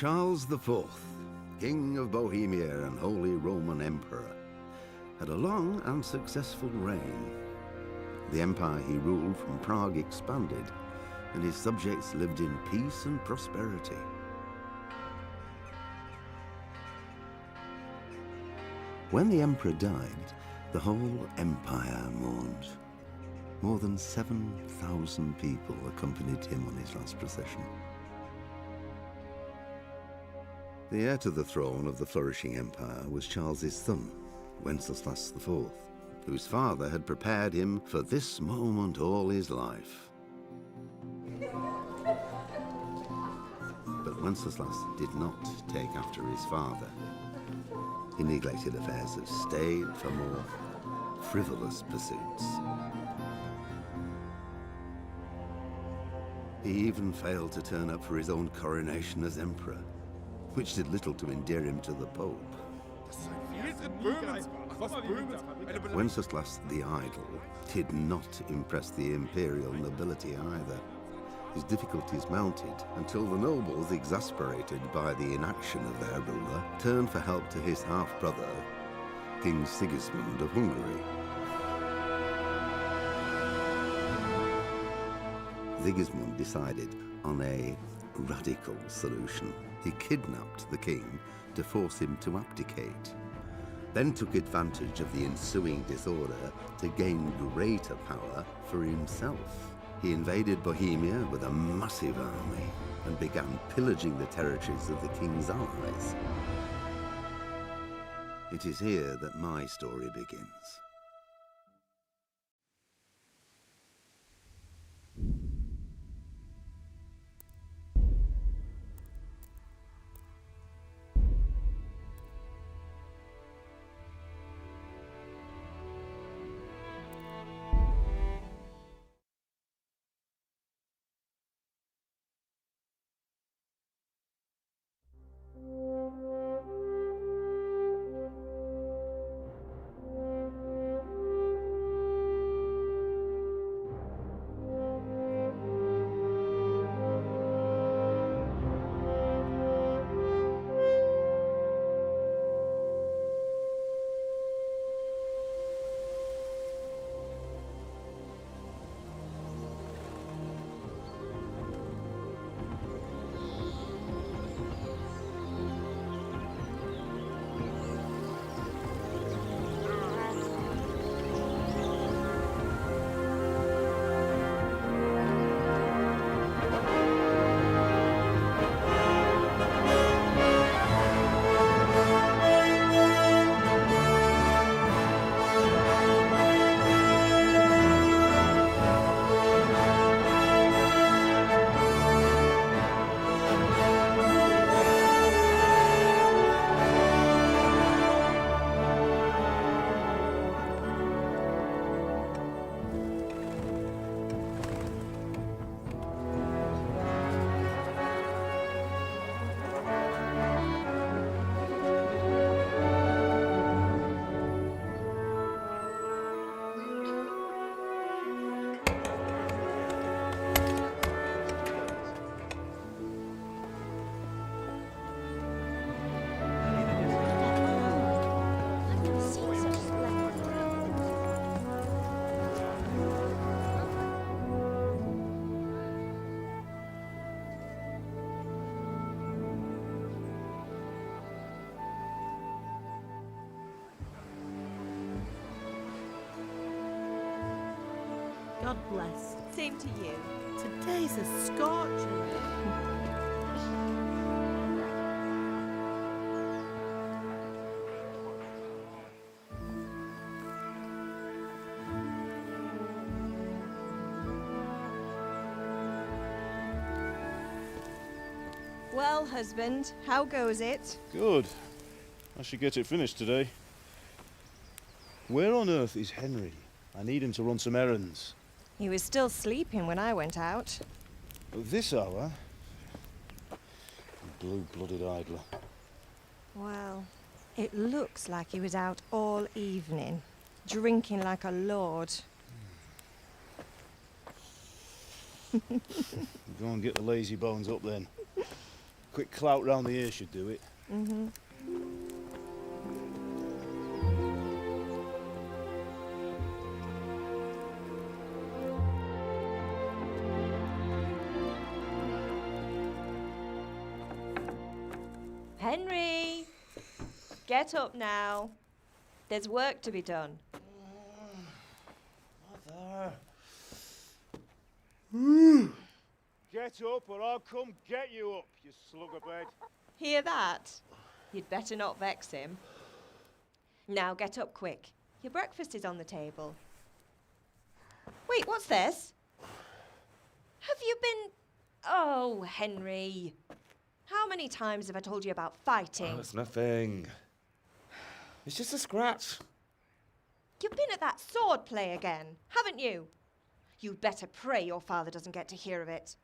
Charles IV, King of Bohemia and Holy Roman Emperor, had a long and successful reign. The empire he ruled from Prague expanded, and his subjects lived in peace and prosperity. When the emperor died, the whole empire mourned. More than 7,000 people accompanied him on his last procession. The heir to the throne of the flourishing empire was Charles's son, Wenceslas IV, whose father had prepared him for this moment all his life. But Wenceslas did not take after his father. He neglected affairs of state for more frivolous pursuits. He even failed to turn up for his own coronation as emperor, which did little to endear him to the Pope. Wenceslas the Idle did not impress the imperial nobility either. His difficulties mounted until the nobles, exasperated by the inaction of their ruler, turned for help to his half-brother, King Sigismund of Hungary. Sigismund decided on a radical solution. He kidnapped the king to force him to abdicate, then took advantage of the ensuing disorder to gain greater power for himself. He invaded Bohemia with a massive army and began pillaging the territories of the king's allies. It is here that my story begins. God bless. Same to you. Today's a scorcher. Well, husband, how goes it? Good. I should get it finished today. Where on earth is Henry? I need him to run some errands. He was still sleeping when I went out. At this hour? Blue-blooded idler. Well, it looks like he was out all evening, drinking like a lord. Go and get the lazy bones up then. Quick clout round the ear should do it. Mm-hmm. Henry! Get up now. There's work to be done. Mother. Get up or I'll come get you up, you slugabed. Hear that? You'd better not vex him. Now get up quick. Your breakfast is on the table. Wait, what's this? Have you been... Oh, Henry. How many times have I told you about fighting? Oh, it's nothing. It's just a scratch. You've been at that sword play again, haven't you? You'd better pray your father doesn't get to hear of it.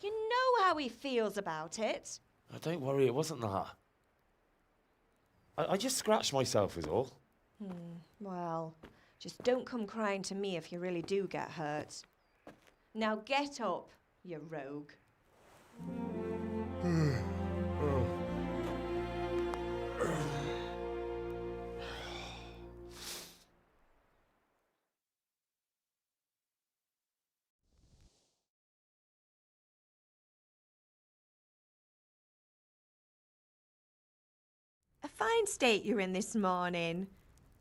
You know how he feels about it. Oh, don't worry, it wasn't that. I just scratched myself is all. Well, just don't come crying to me if you really do get hurt. Now get up, you rogue. A fine state you're in this morning.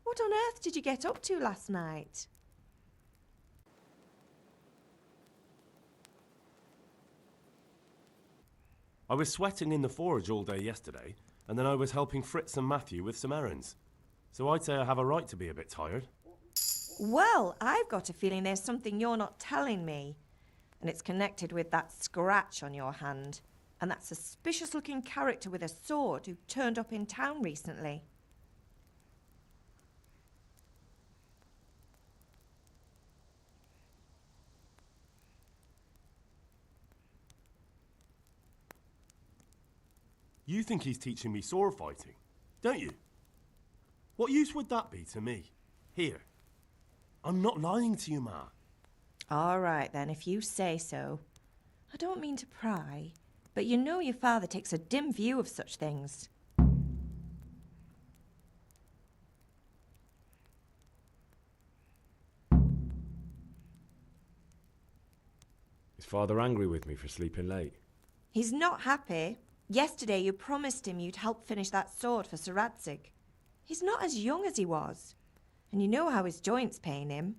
What on earth did you get up to last night? I was sweating in the forge all day yesterday, and then I was helping Fritz and Matthew with some errands. So I'd say I have a right to be a bit tired. Well, I've got a feeling there's something you're not telling me. And it's connected with that scratch on your hand. And that suspicious-looking character with a sword who turned up in town recently. You think he's teaching me sword fighting, don't you? What use would that be to me? Here. I'm not lying to you, Ma. All right, then, if you say so. I don't mean to pry, but you know your father takes a dim view of such things. Is Father angry with me for sleeping late? He's not happy. Yesterday you promised him you'd help finish that sword for Sir Radzig. He's not as young as he was. And you know how his joints pain him.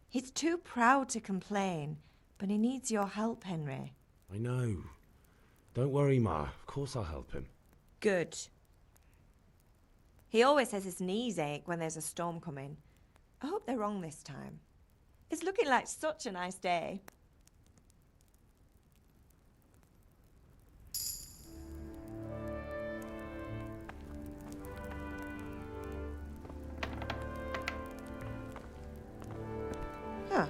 He's too proud to complain, but he needs your help, Henry. I know. Don't worry, Ma. Of course I'll help him. Good. He always says his knees ache when there's a storm coming. I hope they're wrong this time. It's looking like such a nice day. Huh.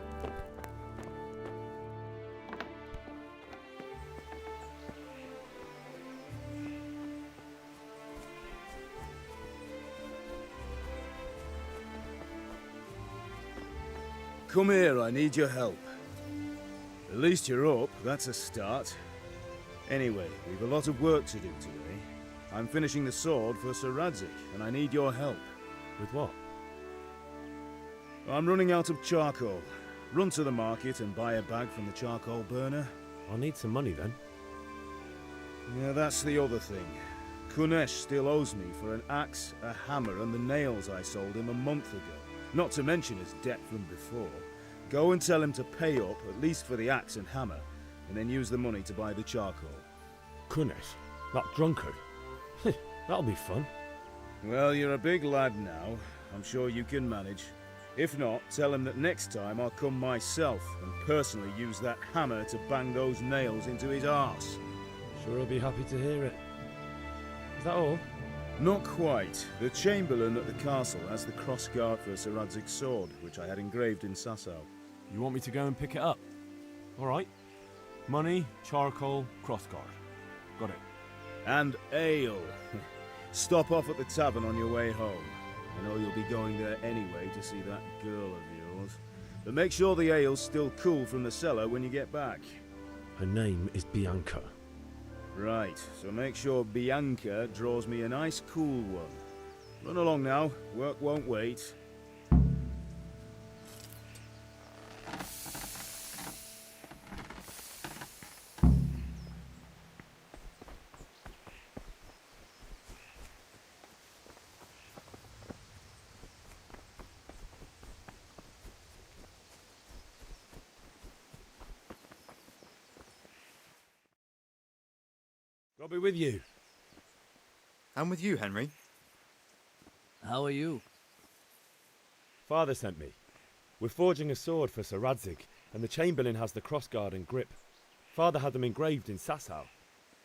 Come here, I need your help. At least you're up, that's a start. Anyway, we've a lot of work to do today. I'm finishing the sword for Sir Radzig, and I need your help. With what? I'm running out of charcoal. Run to the market and buy a bag from the charcoal burner. I'll need some money then. Yeah, that's the other thing. Kunesh still owes me for an axe, a hammer, and the nails I sold him a month ago. Not to mention his debt from before. Go and tell him to pay up, at least for the axe and hammer, and then use the money to buy the charcoal. Kunesh? That drunkard? That'll be fun. Well, you're a big lad now. I'm sure you can manage. If not, tell him that next time I'll come myself and personally use that hammer to bang those nails into his arse. Sure he'll be happy to hear it. Is that all? Not quite. The Chamberlain at the castle has the crossguard for Sir Radzig's sword, which I had engraved in Sasau. You want me to go and pick it up? All right. Money, charcoal, crossguard. Got it. And ale. Stop off at the tavern on your way home. I know you'll be going there anyway to see that girl of yours. But make sure the ale's still cool from the cellar when you get back. Her name is Bianca. Right, so make sure Bianca draws me a nice cool one. Run along now, work won't wait. I'll be with you. I'm with you, Henry. How are you? Father sent me. We're forging a sword for Sir Radzig, and the Chamberlain has the crossguard and grip. Father had them engraved in Sasau.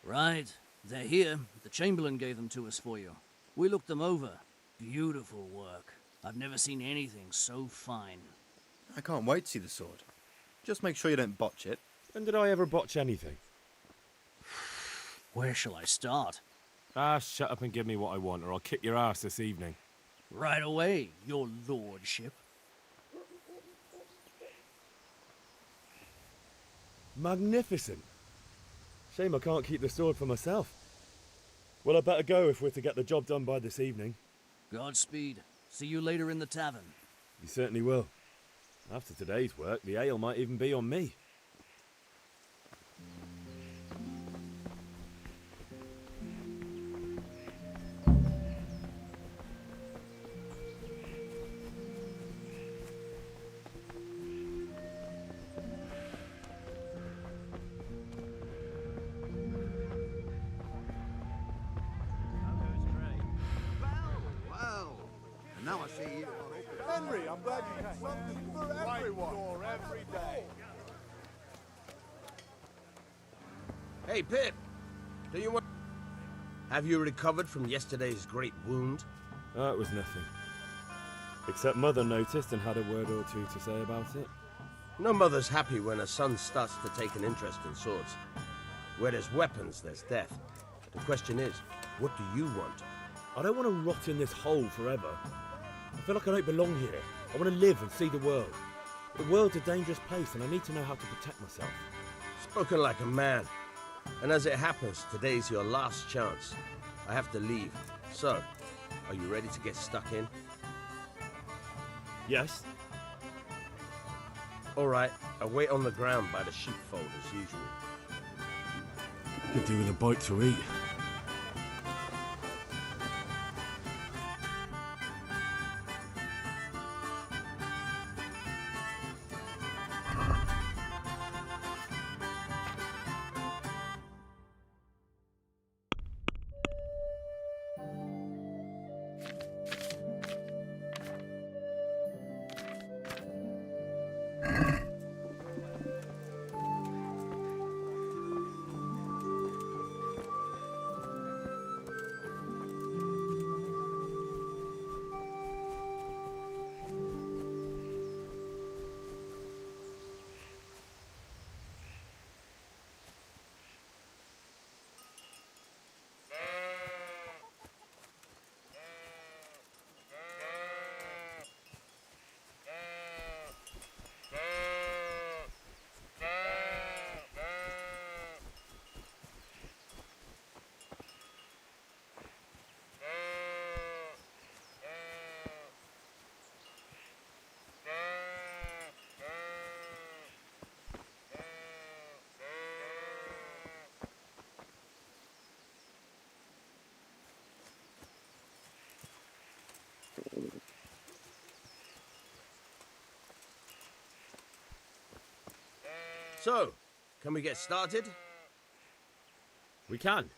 Right. They're here. The Chamberlain gave them to us for you. We looked them over. Beautiful work. I've never seen anything so fine. I can't wait to see the sword. Just make sure you don't botch it. When did I ever botch anything? Where shall I start? Ah, shut up and give me what I want, or I'll kick your ass this evening. Right away, your lordship. Magnificent. Shame I can't keep the sword for myself. Well, I better go if we're to get the job done by this evening. Godspeed. See you later in the tavern. You certainly will. After today's work, the ale might even be on me. Well, and now I see you are open. Henry, I'm glad you came. Something for everyone. Door every day. Hey, Pip. Do you want... Have you recovered from yesterday's great wound? That was nothing. Except Mother noticed and had a word or two to say about it. No mother's happy when a son starts to take an interest in swords. Where there's weapons, there's death. The question is, what do you want? I don't want to rot in this hole forever. I feel like I don't belong here. I want to live and see the world. The world's a dangerous place and I need to know how to protect myself. Spoken like a man. And as it happens, today's your last chance. I have to leave. So, are you ready to get stuck in? Yes? All right, I'll wait on the ground by the sheepfold as usual. Could do with a bite to eat. So, can we get started? We can.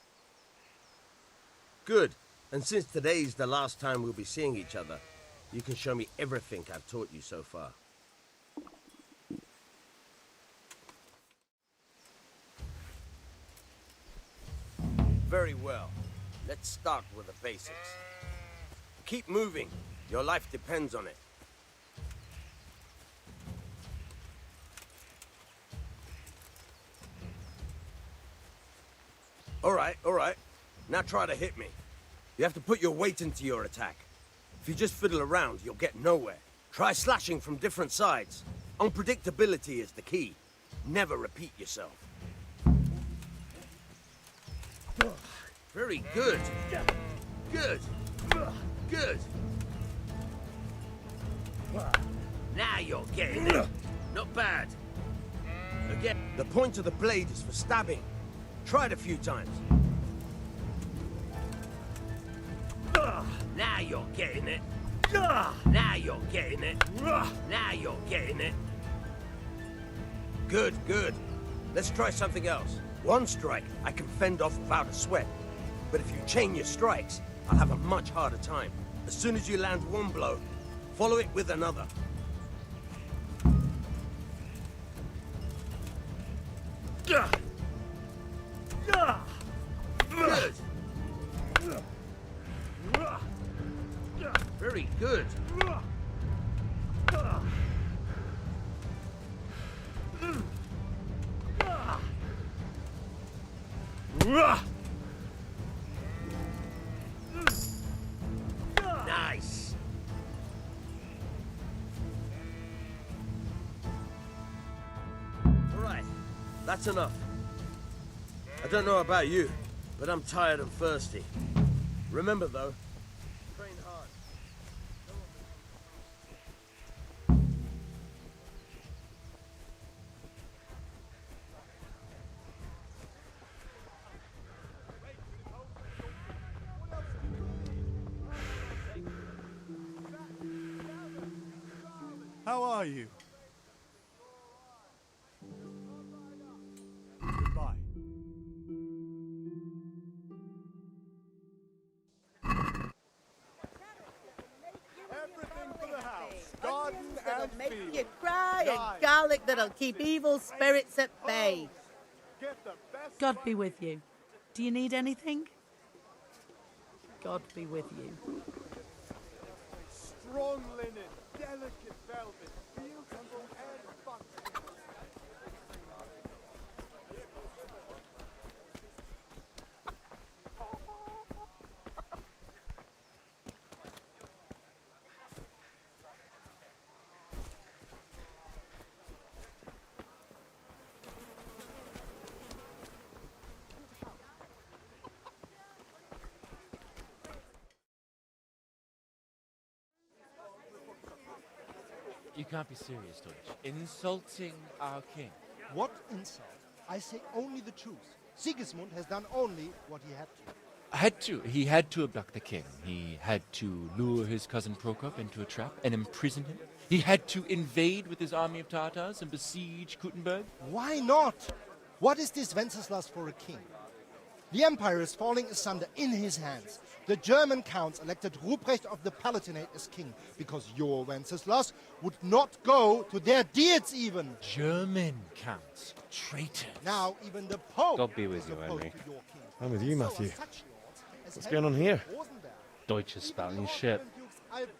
Good. And since today's the last time we'll be seeing each other, you can show me everything I've taught you so far. Very well. Let's start with the basics. Keep moving. Your life depends on it. All right. Now try to hit me. You have to put your weight into your attack. If you just fiddle around, you'll get nowhere. Try slashing from different sides. Unpredictability is the key. Never repeat yourself. Very good. Good. Good. Now you're getting it. Not bad. Again, the point of the blade is for stabbing. Try it a few times. Now you're getting it. Now you're getting it. Now you're getting it. Good, good. Let's try something else. One strike I can fend off without a sweat. But if you chain your strikes, I'll have a much harder time. As soon as you land one blow, follow it with another. Good. Very good. Nice. All right, that's enough. I don't know about you, but I'm tired and thirsty. Remember though, train hard. How are you? Goodbye. Everything for the house. Garden That'll and make field. you cry, Guys. and garlic that'll keep evil spirits at bay. Get the best God be with you. Do you need anything? God be with you. strong linen, delicate velvet, beautiful and butter. You can't be serious, Deutsch. Insulting our king. What insult? I say only the truth. Sigismund has done only what he had to. He had to abduct the king. He had to lure his cousin Prokop into a trap and imprison him. He had to invade with his army of Tatars and besiege Kuttenberg. Why not? What is this Wenceslas for a king? The empire is falling asunder in his hands. The German counts elected Ruprecht of the Palatinate as king because your Wenceslas would not go to their deeds even. German counts. Traitors. Now even the Pope God be with is you, opposed Henry. to your king. I'm with you, So are Matthew. such lords as What's going on here? Rosenberg, Deutsch is spouting his shit.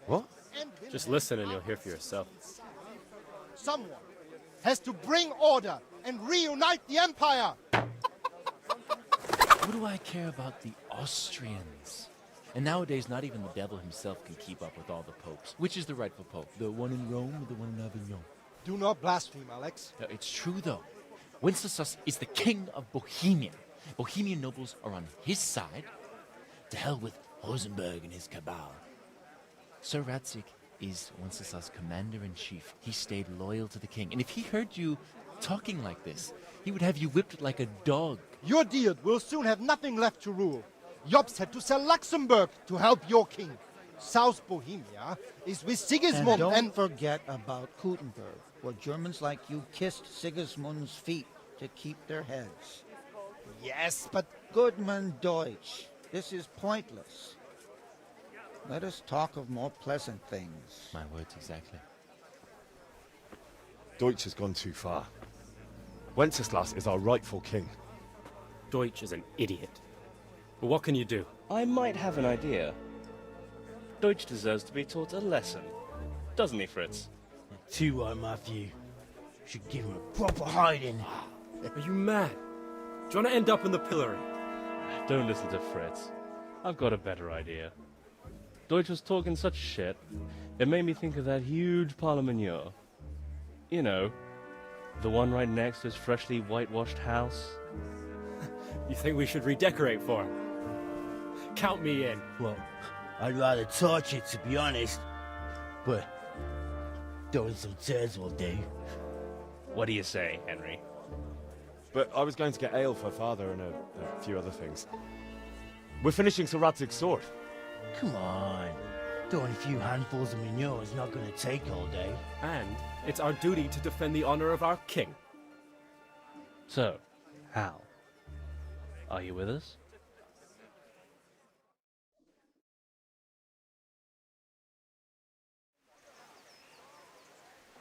What? and Just Wilhelm listen and you'll hear for yourself. Someone has to bring order and reunite the empire. What do I care about the Austrians? And nowadays, not even the devil himself can keep up with all the popes. Which is the rightful pope? The one in Rome or the one in Avignon? Do not blaspheme, Alex. No, it's true, though. Wenceslas is the king of Bohemia. Bohemian nobles are on his side. To hell with Rosenberg and his cabal. Sir Radzik is Wenceslas' commander-in-chief. He stayed loyal to the king. And if he heard you talking like this, he would have you whipped like a dog. Your Diet will soon have nothing left to rule. Jobst had to sell Luxembourg to help your king. South Bohemia is with Sigismund and don't forget about Kuttenberg, where Germans like you kissed Sigismund's feet to keep their heads. Yes, but... Goodman Deutsch, this is pointless. Let us talk of more pleasant things. My words exactly. Deutsch has gone too far. Wenceslas is our rightful king. Deutsch is an idiot. But what can you do? I might have an idea. Deutsch deserves to be taught a lesson. Doesn't he, Fritz? Too right, Matthew. Should give him a proper hiding. Are you mad? Do you want to end up in the pillory? Don't listen to Fritz. I've got a better idea. Deutsch was talking such shit, it made me think of that huge parliament. You know, the one right next to his freshly whitewashed house. You think we should redecorate for him? Count me in. Well, I'd rather torch it, to be honest. But throwing some turds will do. What do you say, Henry? But I was going to get ale for Father and a few other things. We're finishing Sir Radzig's sword. Come on. Throwing a few handfuls of manure is not going to take all day. And it's our duty to defend the honor of our king. So, Hal, are you with us?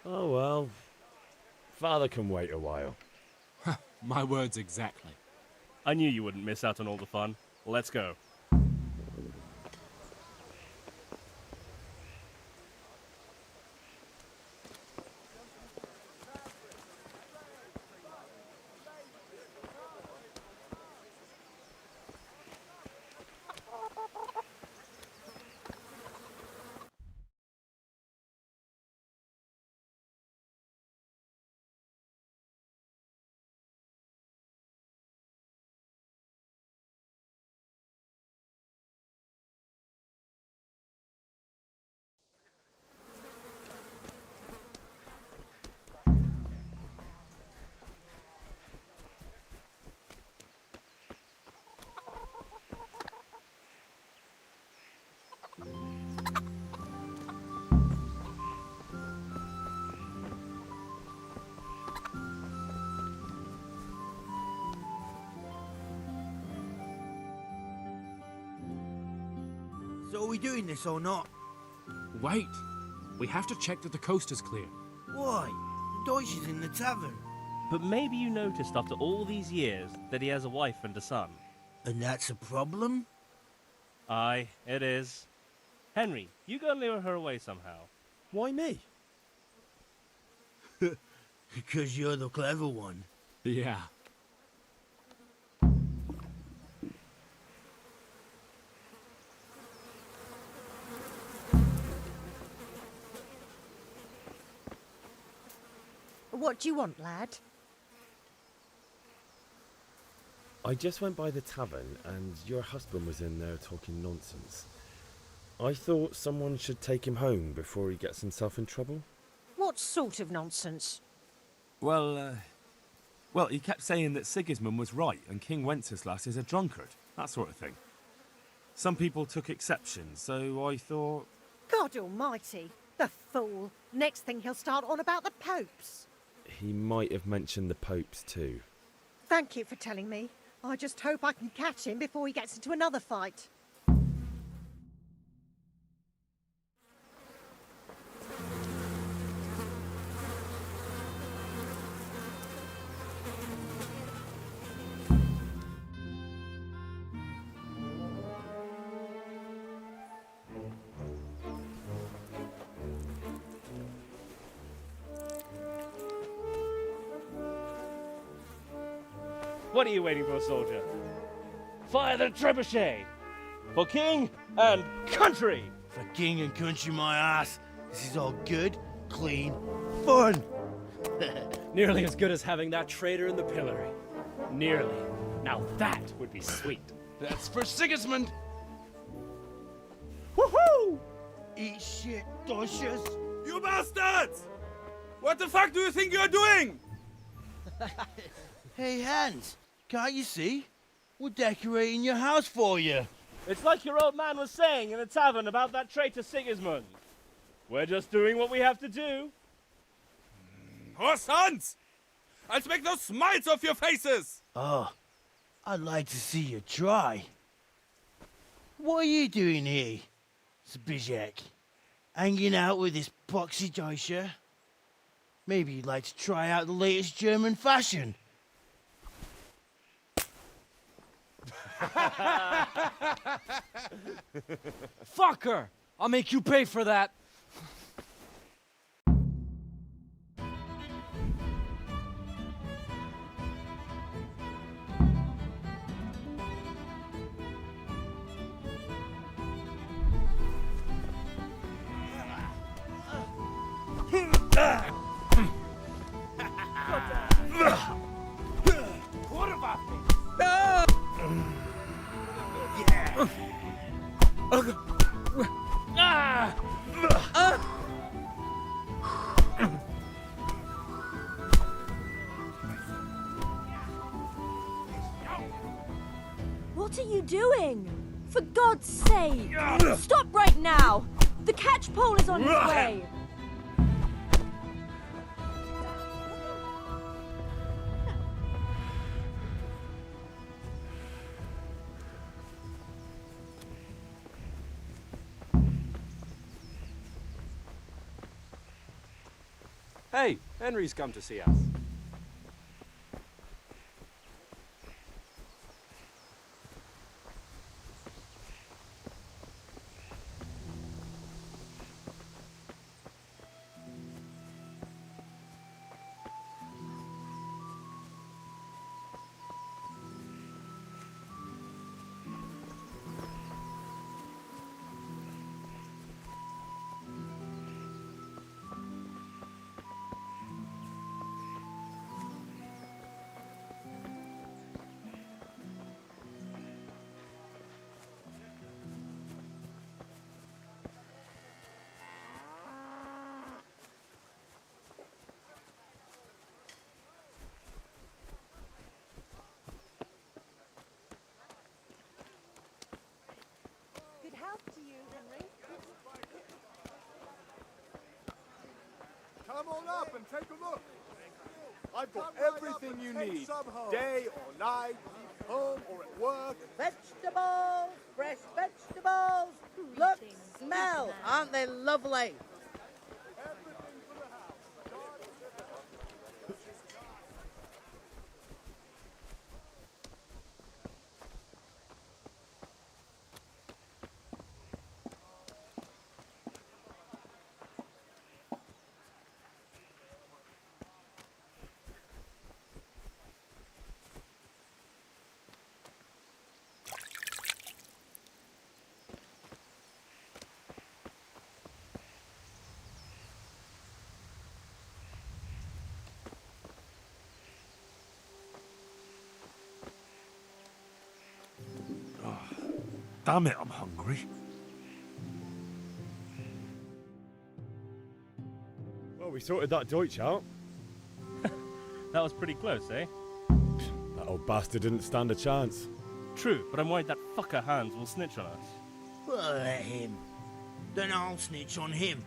Oh well. Father can wait a while. My words exactly. I knew you wouldn't miss out on all the fun. Let's go. So are we doing this or not? Wait. We have to check that the coast is clear. Why? The Deutsch is in the tavern. But maybe you noticed after all these years that he has a wife and a son. And that's a problem? Aye, it is. Henry, you go and lure her away somehow. Why me? Because you're the clever one. Yeah. What do you want, lad? I just went by the tavern and your husband was in there talking nonsense. I thought someone should take him home before he gets himself in trouble. What sort of nonsense? Well, he kept saying that Sigismund was right and King Wenceslas is a drunkard, that sort of thing. Some people took exception, so I thought... God almighty, the fool. Next thing he'll start on about the popes. He might have mentioned the popes too. Thank you for telling me. I just hope I can catch him before he gets into another fight. What are you waiting for, soldier? Fire the trebuchet! For king and country! For king and country, my ass. This is all good, clean, fun. Nearly as good as having that traitor in the pillory. Nearly. Now that would be sweet. That's for Sigismund. Woohoo! Eat shit, Deutsches. You bastards! What the fuck do you think you're doing? Hey, Hans, can't you see? We're decorating your house for you. It's like your old man was saying in the tavern about that traitor Sigismund. We're just doing what we have to do. Oh, sons! I'll make those smiles off your faces! Oh, I'd like to see you try. What are you doing here, Zbigniew? Hanging out with this boxy Deutscher? Maybe you'd like to try out the latest German fashion. Fuck her! I'll make you pay for that. What are you doing? For God's sake! Stop right now! The catch pole is on its way! Hey, Henry's come to see us. Good health to you, Henry. Come on up and take a look. I've got everything you need, day or night, home or at work. Vegetables, fresh vegetables. Look, smell. Aren't they lovely? Damn it, I'm hungry. Well, we sorted that Deutsch out. That was pretty close, eh? That old bastard didn't stand a chance. True, but I'm worried that fucker Hans will snitch on us. Well, let him. Then I'll snitch on him.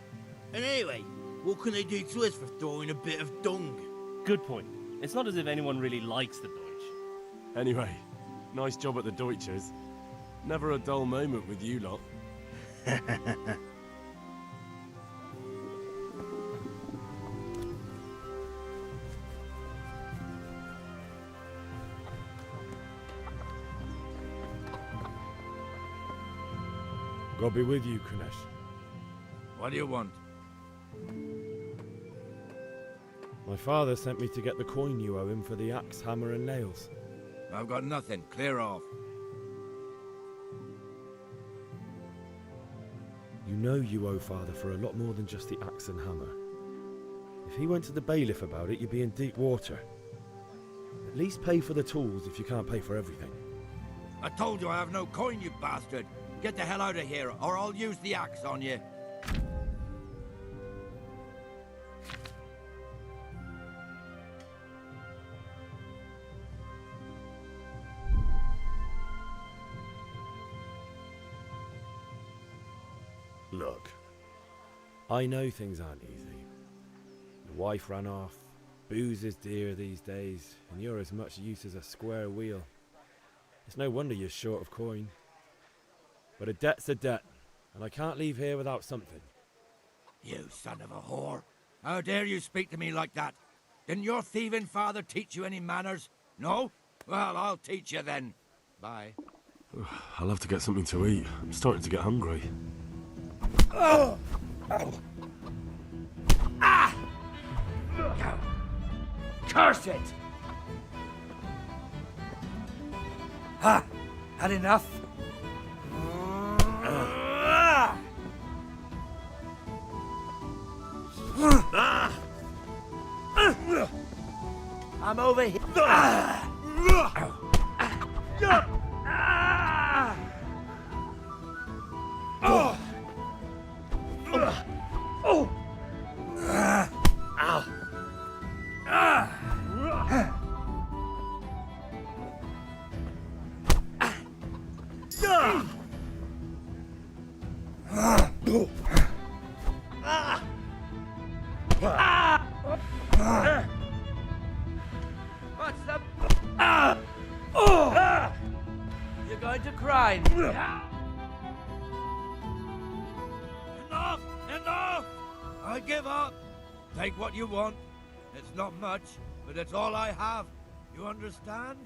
And anyway, what can they do to us for throwing a bit of dung? Good point. It's not as if anyone really likes the Deutsch. Anyway, nice job at the Deutschers. Never a dull moment with you lot. God be with you, Kunesh. What do you want? My father sent me to get the coin you owe him for the axe, hammer and nails. I've got nothing. Clear off. You know you owe father for a lot more than just the axe and hammer. If he went to the bailiff about it, you'd be in deep water. At least pay for the tools if you can't pay for everything. I told you I have no coin, you bastard. Get the hell out of here, or I'll use the axe on you. Look, I know things aren't easy. The wife ran off, booze is dear these days, and you're as much use as a square wheel. It's no wonder you're short of coin. But a debt's a debt, and I can't leave here without something. You son of a whore. How dare you speak to me like that? Didn't your thieving father teach you any manners? No? Well, I'll teach you then. Bye. I'll have to get something to eat. I'm starting to get hungry. Oh! Ah! Curse it! Ha! Had enough? I'm over here. crying. Enough! Enough! I give up. Take what you want. It's not much, but it's all I have. You understand?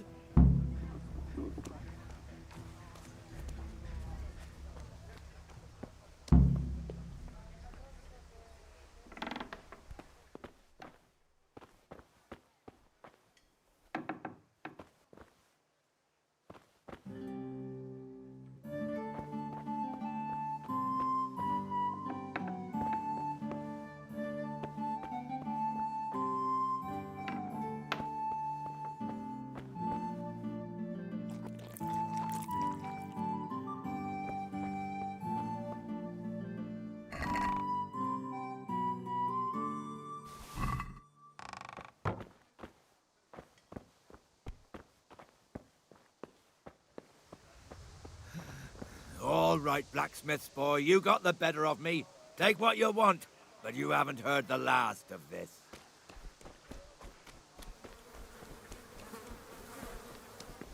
All right, blacksmith's boy, you got the better of me. Take what you want, but you haven't heard the last of this.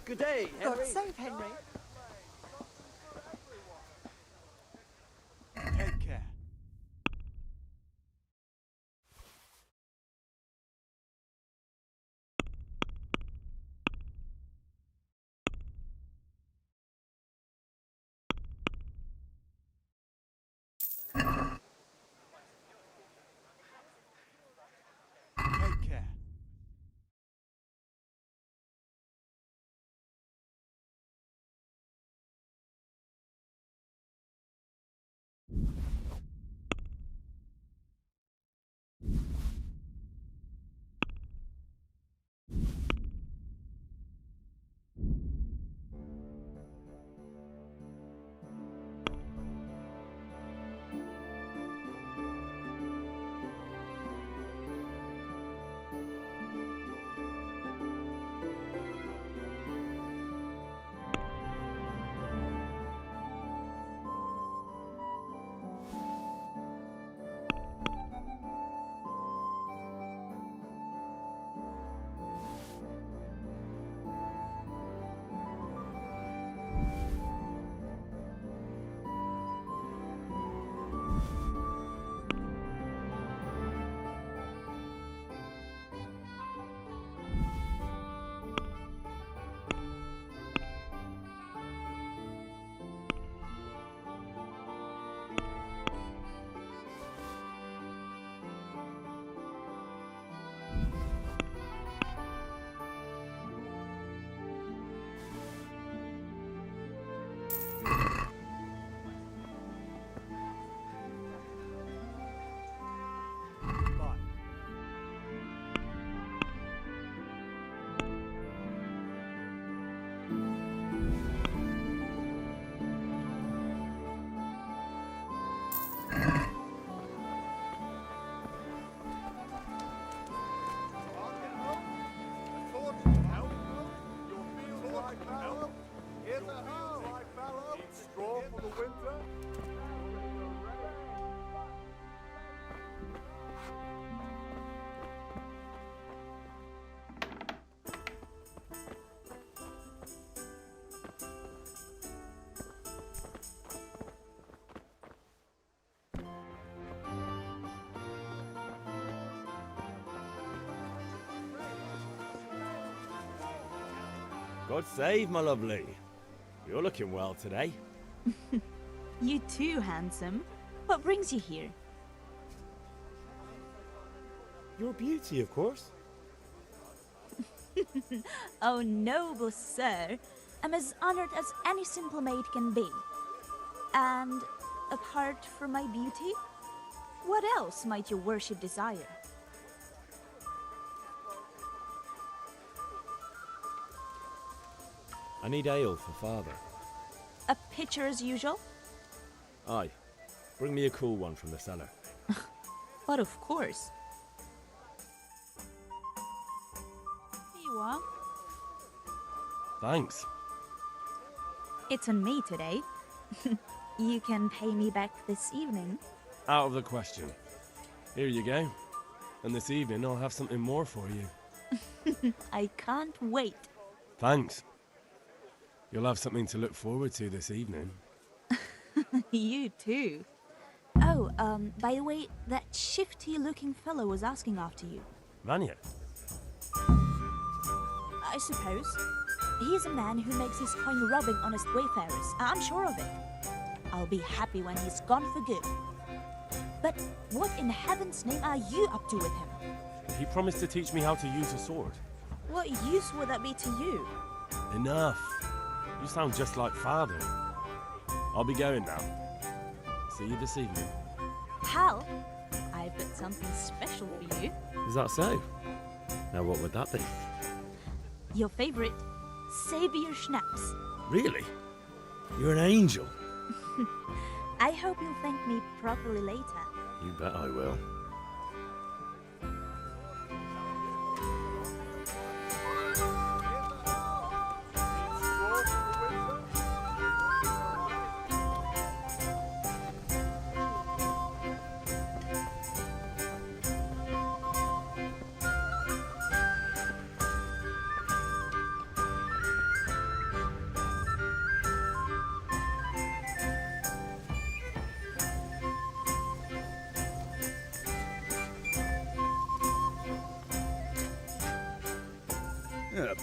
Good day, Henry. God save Henry. Take care. Take care. God save, my lovely. You're looking well today. You too, handsome. What brings you here? Your beauty, of course. Oh, noble sir. I'm as honored as any simple maid can be. And apart from my beauty, what else might your worship desire? I need ale for father. A pitcher as usual? Aye. Bring me a cool one from the cellar. But of course. Here you are. Thanks. It's on me today. You can pay me back this evening. Out of the question. Here you go. And this evening I'll have something more for you. I can't wait. Thanks. You'll have something to look forward to this evening. You too. Oh, by the way, that shifty-looking fellow was asking after you. Vanya? I suppose. He's a man who makes his coin robbing honest wayfarers. I'm sure of it. I'll be happy when he's gone for good. But what in heaven's name are you up to with him? He promised to teach me how to use a sword. What use would that be to you? Enough. You sound just like Father. I'll be going now. See you this evening. Hal, I've got something special for you. Is that so? Now what would that be? Your favorite Savior Schnapps. Really? You're an angel. I hope you'll thank me properly later. You bet I will.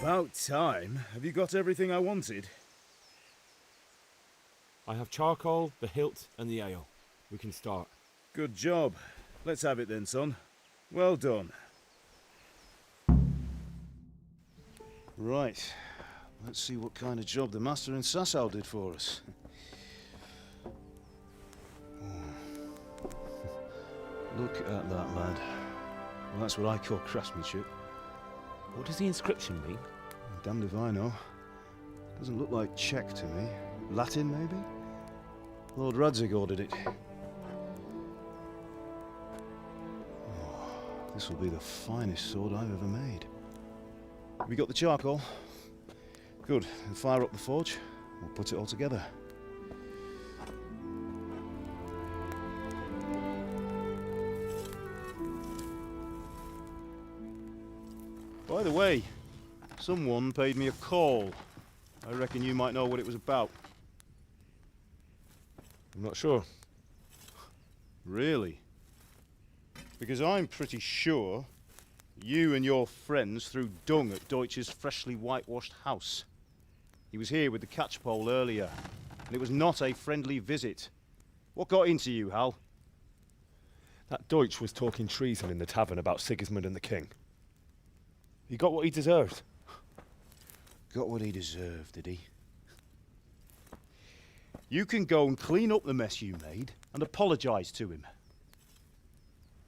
About time. Have you got everything I wanted? I have charcoal, the hilt, and the ale. We can start. Good job. Let's have it then, son. Well done. Right. Let's see what kind of job the master in Sasau did for us. Look at that, lad. Well, that's what I call craftsmanship. What does the inscription mean? Damned if I know. Doesn't look like Czech to me. Latin, maybe? Lord Radzig ordered it. Oh, this will be the finest sword I've ever made. We got the charcoal? Good. We'll fire up the forge. We'll put it all together. By the way, someone paid me a call. I reckon you might know what it was about. I'm not sure. Really? Because I'm pretty sure you and your friends threw dung at Deutsch's freshly whitewashed house. He was here with the catchpole earlier, and it was not a friendly visit. What got into you, Hal? That Deutsch was talking treason in the tavern about Sigismund and the king. He got what he deserved. Got what he deserved, did he? You can go and clean up the mess you made and apologise to him.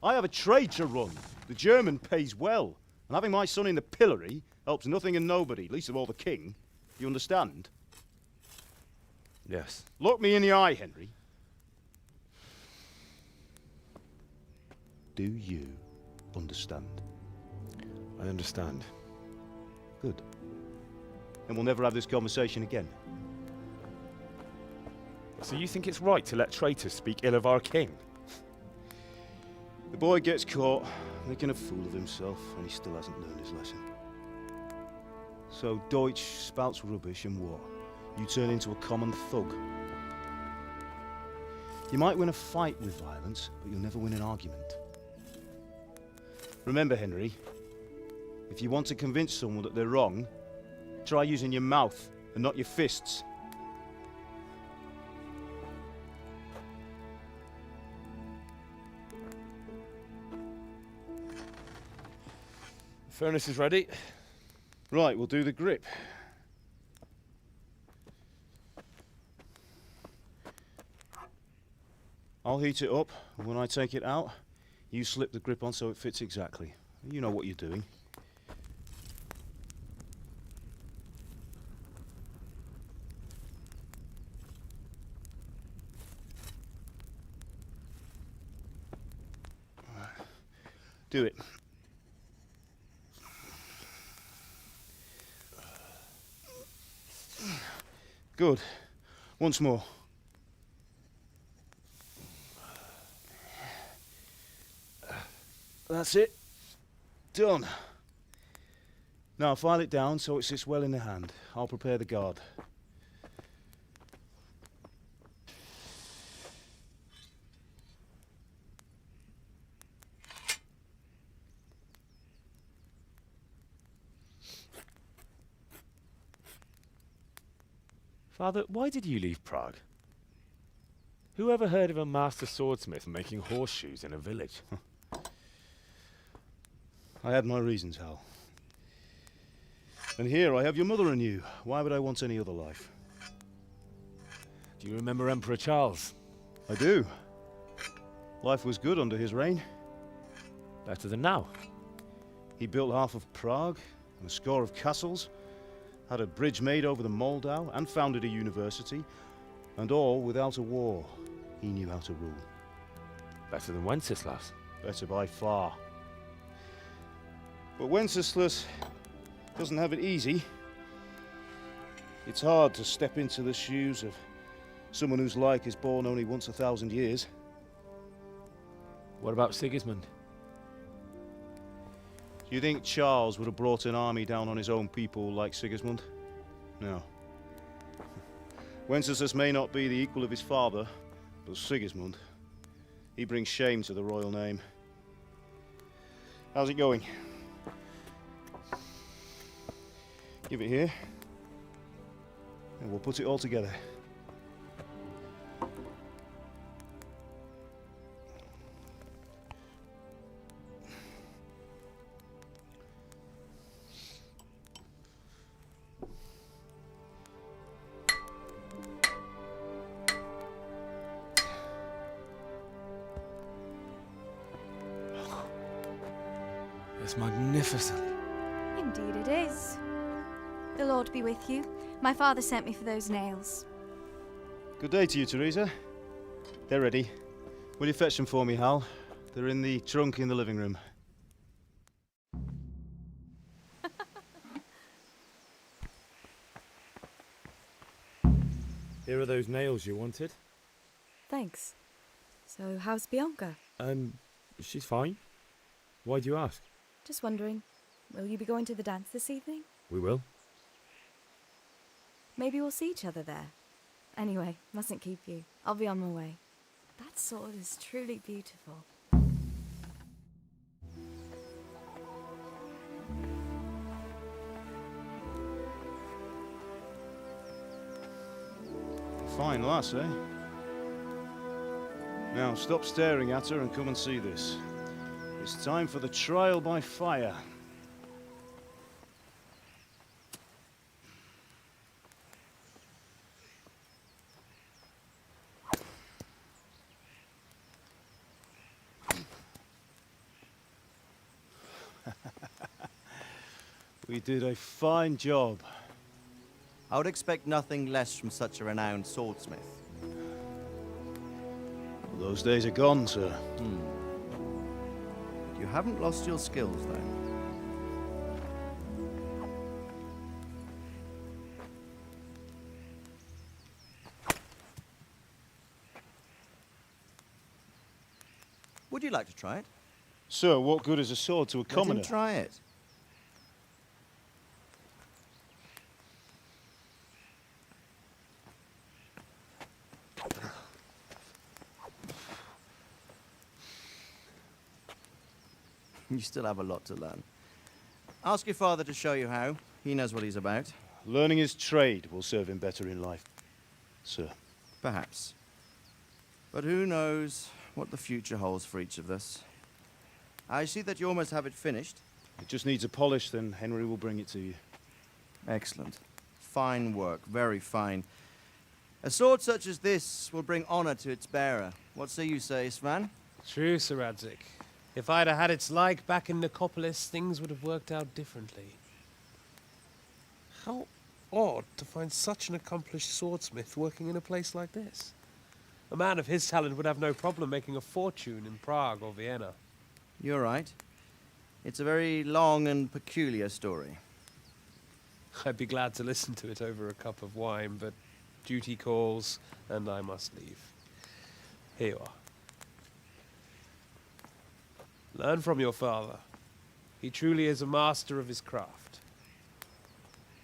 I have a trade to run. The German pays well, and having my son in the pillory helps nothing and nobody, least of all the king. You understand? Yes. Look me in the eye, Henry. Do you understand? I understand. Good. And we'll never have this conversation again. So you think it's right to let traitors speak ill of our king? The boy gets caught, making a fool of himself, and he still hasn't learned his lesson. So Deutsch spouts rubbish, and what? You turn into a common thug. You might win a fight with violence, but you'll never win an argument. Remember, Henry, if you want to convince someone that they're wrong, try using your mouth and not your fists. The furnace is ready. Right, we'll do the grip. I'll heat it up, and when I take it out, you slip the grip on so it fits exactly. You know what you're doing. Do it. Good. Once more. That's it. Done. Now file it down so it sits well in the hand. I'll prepare the guard. Father, why did you leave Prague? Who ever heard of a master swordsmith making horseshoes in a village? I had my reasons, Hal. And here I have your mother and you. Why would I want any other life? Do you remember Emperor Charles? I do. Life was good under his reign. Better than now. He built half of Prague and a score of castles, had a bridge made over the Moldau, and founded a university, and all without a war. He knew how to rule. Better than Wenceslas. Better by far. But Wenceslas doesn't have it easy. It's hard to step into the shoes of someone whose like is born only once 1,000 years. What about Sigismund? Do you think Charles would have brought an army down on his own people like Sigismund? No. Wenceslas may not be the equal of his father, but Sigismund, he brings shame to the royal name. How's it going? Give it here, and we'll put it all together. It's magnificent. Indeed it is. The Lord be with you. My father sent me for those nails. Good day to you, Teresa. They're ready. Will you fetch them for me, Hal? They're in the trunk in the living room. Here are those nails you wanted. Thanks. So, how's Bianca? She's fine. Why do you ask? Just wondering, will you be going to the dance this evening? We will. Maybe we'll see each other there. Anyway, mustn't keep you. I'll be on my way. That sword is truly beautiful. Fine lass, eh? Now, stop staring at her and come and see this. It's time for the trial by fire. We did a fine job. I would expect nothing less from such a renowned swordsmith. Those days are gone, sir. You haven't lost your skills, though. Would you like to try it? Sir, what good is a sword to a commoner? Let him try it. You still have a lot to learn. Ask your father to show you how. He knows what he's about. Learning his trade will serve him better in life, sir. Perhaps. But who knows what the future holds for each of us. I see that you almost have it finished. It just needs a polish, then Henry will bring it to you. Excellent. Fine work, very fine. A sword such as this will bring honor to its bearer. What say you, Svan? True, Sir Radzik. If I'd have had its like back in Nicopolis, things would have worked out differently. How odd to find such an accomplished swordsmith working in a place like this. A man of his talent would have no problem making a fortune in Prague or Vienna. You're right. It's a very long and peculiar story. I'd be glad to listen to it over a cup of wine, but duty calls, and I must leave. Here you are. Learn from your father. He truly is a master of his craft.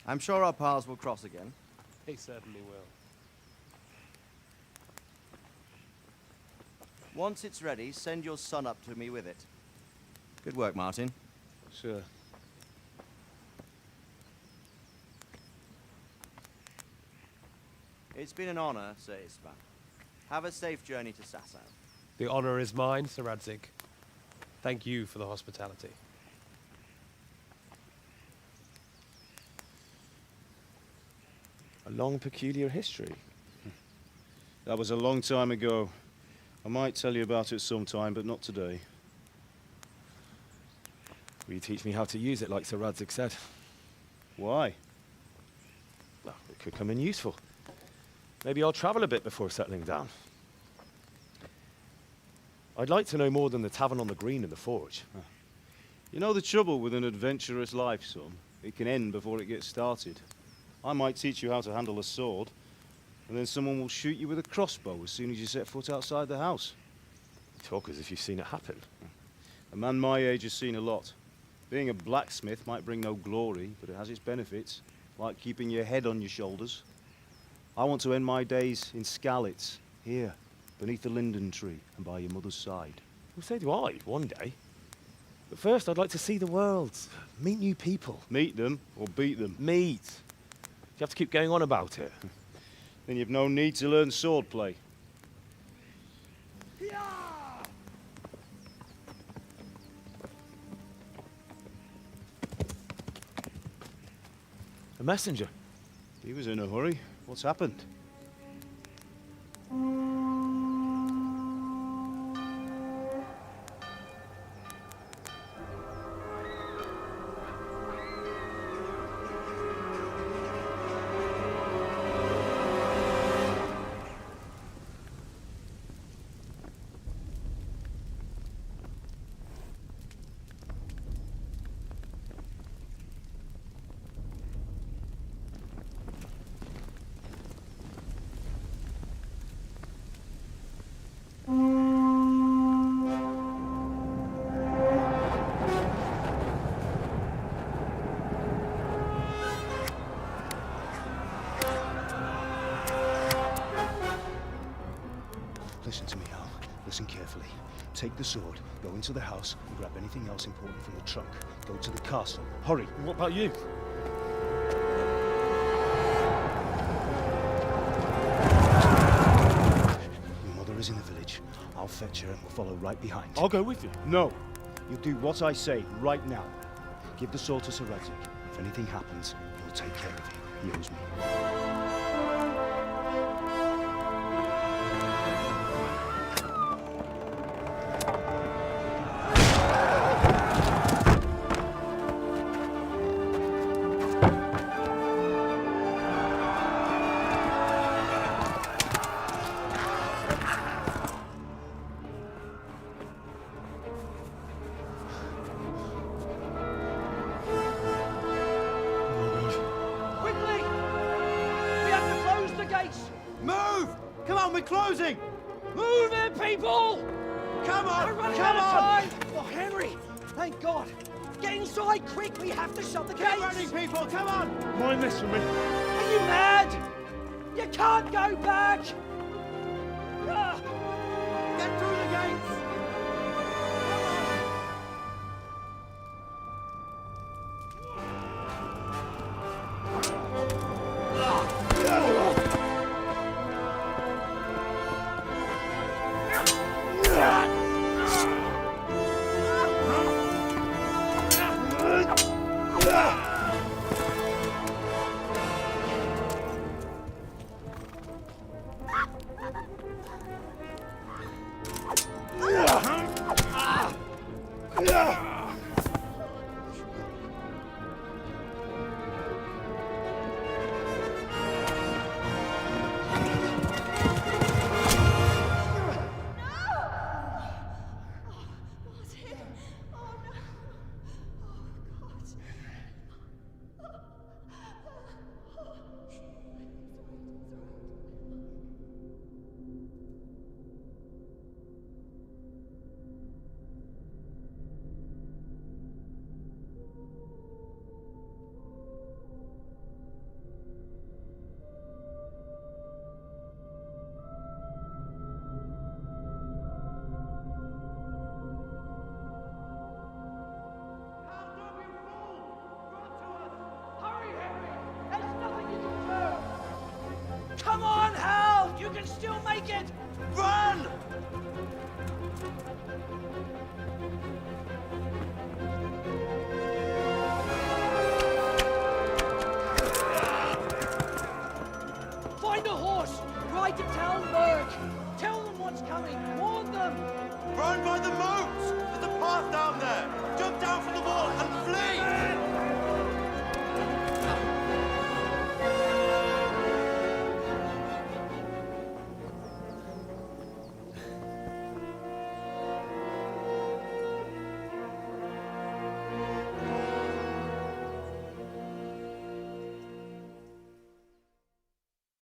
I'm sure our paths will cross again. He certainly will. Once it's ready, send your son up to me with it. Good work, Martin. Sir. It's been an honor, Sir Istvan. Have a safe journey to Sasau. The honor is mine, Sir Radzig. Thank you for the hospitality. A long, peculiar history. That was a long time ago. I might tell you about it sometime, but not today. Will you teach me how to use it, like Sir Radzig said? Why? Well, it could come in useful. Maybe I'll travel a bit before settling down. I'd like to know more than the tavern on the green and the forge. You know the trouble with an adventurous life, son? It can end before it gets started. I might teach you how to handle a sword, and then someone will shoot you with a crossbow as soon as you set foot outside the house. You talk as if you've seen it happen. A man my age has seen a lot. Being a blacksmith might bring no glory, but it has its benefits, like keeping your head on your shoulders. I want to end my days in Skalitz, here, beneath the linden tree and by your mother's side. Well, so do I, one day. But first, I'd like to see the world, meet new people. Meet them or beat them? Meet. You have to keep going on about it. Then you've no need to learn swordplay. A messenger. He was in a hurry. What's happened? Listen to me, Al. Listen carefully. Take the sword, go into the house, and grab anything else important from the trunk. Go to the castle. Hurry. What about you? Your mother is in the village. I'll fetch her and we'll follow right behind. I'll go with you. No. You'll do what I say right now. Give the sword to Sir Radzig. If anything happens, he'll take care of you. He owes me. Closing! Move it, people! Come on! We're running out of time! Oh, Henry! Thank God! Get inside, quick! We have to shut the gates! Get running, people! Come on! Mind this for me. Are you mad? You can't go back! Get through the gates! Ride to town, Merc! Tell them what's coming! Warn them! Run by the moat! There's a path down there! Jump down from the wall and flee!